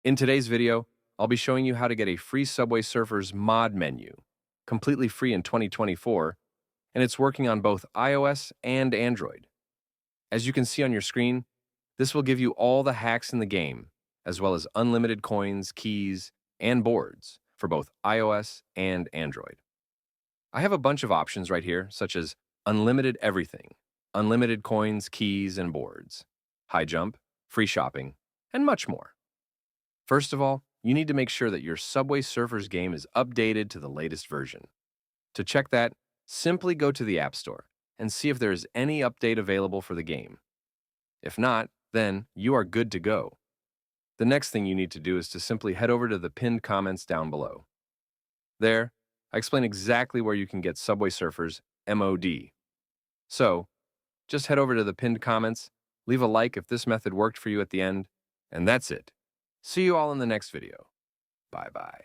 In today's video, I'll be showing you how to get a free Subway Surfers mod menu, completely free in 2024, and it's working on both iOS and Android. As you can see on your screen, this will give you all the hacks in the game, as well as unlimited coins, keys, and boards for both iOS and Android. I have a bunch of options right here, such as unlimited everything, unlimited coins, keys, and boards, high jump, free shopping, and much more. First of all, you need to make sure that your Subway Surfers game is updated to the latest version. To check that, simply go to the App Store and see if there is any update available for the game. If not, then you are good to go. The next thing you need to do is to simply head over to the pinned comments down below. There, I explain exactly where you can get Subway Surfers MOD. So, just head over to the pinned comments, leave a like if this method worked for you at the end, and that's it. See you all in the next video. Bye-bye.